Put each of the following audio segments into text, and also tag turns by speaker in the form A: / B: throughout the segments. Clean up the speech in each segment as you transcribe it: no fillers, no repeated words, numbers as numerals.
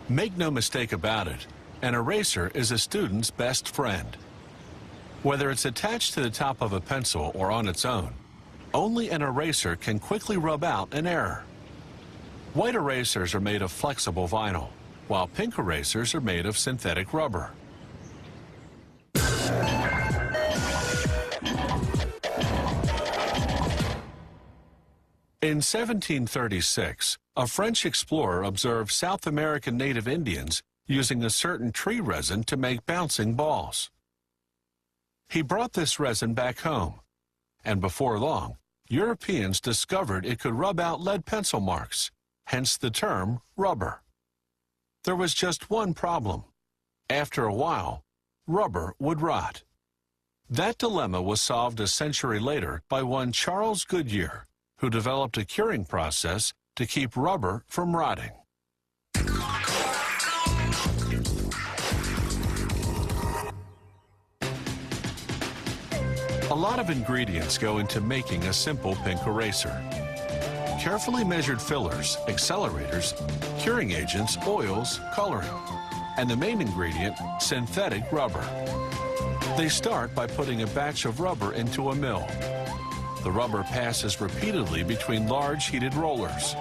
A: Make no mistake about it, an eraser is a student's best friend. Whether it's attached to the top of a pencil or on its own, only an eraser can quickly rub out an error. White erasers are made of flexible vinyl, while pink erasers are made of synthetic rubber. In 1736, a French explorer observed South American native Indians using a certain tree resin to make bouncing balls. He brought this resin back home, and before long, Europeans discovered it could rub out lead pencil marks, hence the term rubber. There was just one problem. After a while, rubber would rot. That dilemma was solved a century later by one Charles Goodyear, who developed a curing process to keep rubber from rotting. A lot of ingredients go into making a simple pink eraser. Carefully measured fillers, accelerators, curing agents, oils, coloring, and the main ingredient, synthetic rubber. They start by putting a batch of rubber into a mill. The rubber passes repeatedly between large heated rollers.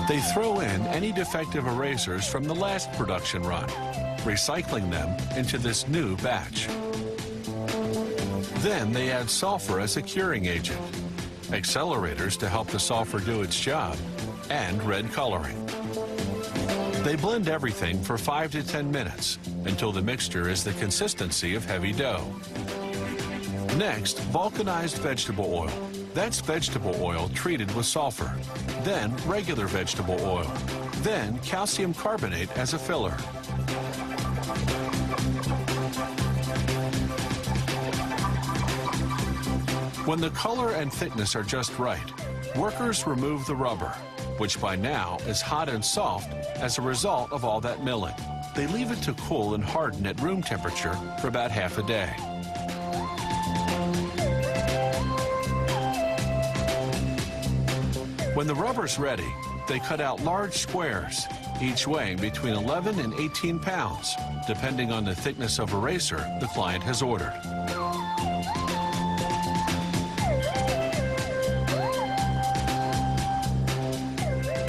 A: They throw in any defective erasers from the last production run, recycling them into this new batch. Then they add sulfur as a curing agent, accelerators to help the sulfur do its job, and red coloring. They blend everything for 5 to 10 minutes until the mixture is the consistency of heavy dough. Next, vulcanized vegetable oil. That's vegetable oil treated with sulfur. Then regular vegetable oil. Then calcium carbonate as a filler. When the color and thickness are just right, workers remove the rubber, which by now is hot and soft as a result of all that milling. They leave it to cool and harden at room temperature for about half a day. When the rubber's ready, they cut out large squares, each weighing between 11 and 18 pounds, depending on the thickness of eraser the client has ordered.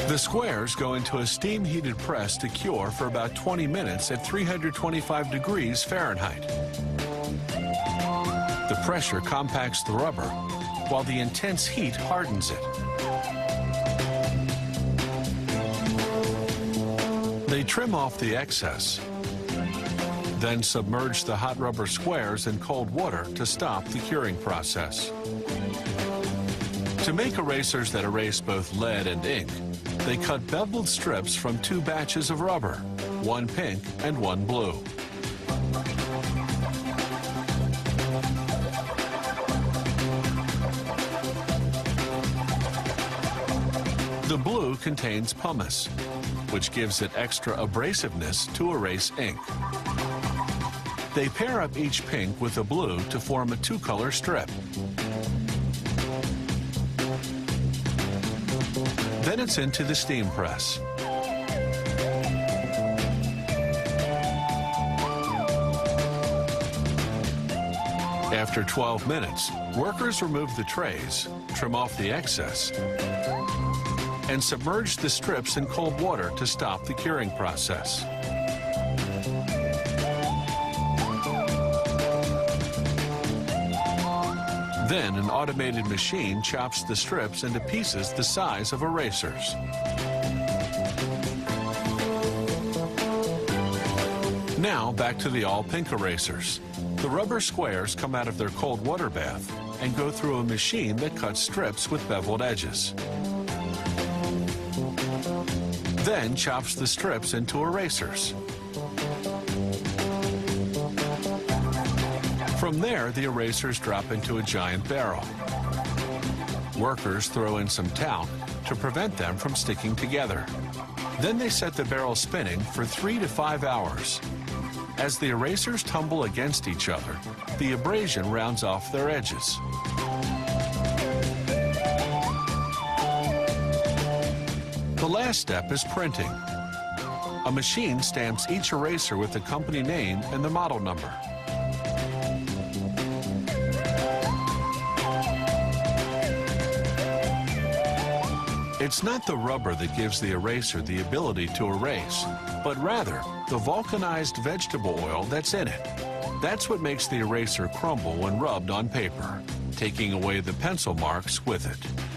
A: The squares go into a steam-heated press to cure for about 20 minutes at 325 degrees Fahrenheit. The pressure compacts the rubber, while the intense heat hardens it. They trim off the excess, then submerge the hot rubber squares in cold water to stop the curing process. To make erasers that erase both lead and ink, they cut beveled strips from 2 batches of rubber, one pink and one blue. The blue contains pumice, which gives it extra abrasiveness to erase ink. They pair up each pink with the blue to form a 2-color strip. Then it's into the steam press. After 12 minutes, workers remove the trays, trim off the excess, and submerge the strips in cold water to stop the curing process. Then an automated machine chops the strips into pieces the size of erasers. Now back to the all-pink erasers. The rubber squares come out of their cold water bath and go through a machine that cuts strips with beveled edges. Then chops the strips into erasers. From there, the erasers drop into a giant barrel. Workers throw in some talc to prevent them from sticking together. Then they set the barrel spinning for 3 to 5 hours. As the erasers tumble against each other, the abrasion rounds off their edges. The last step is printing. A machine stamps each eraser with the company name and the model number. It's not the rubber that gives the eraser the ability to erase, but rather the vulcanized vegetable oil that's in it. That's what makes the eraser crumble when rubbed on paper, taking away the pencil marks with it.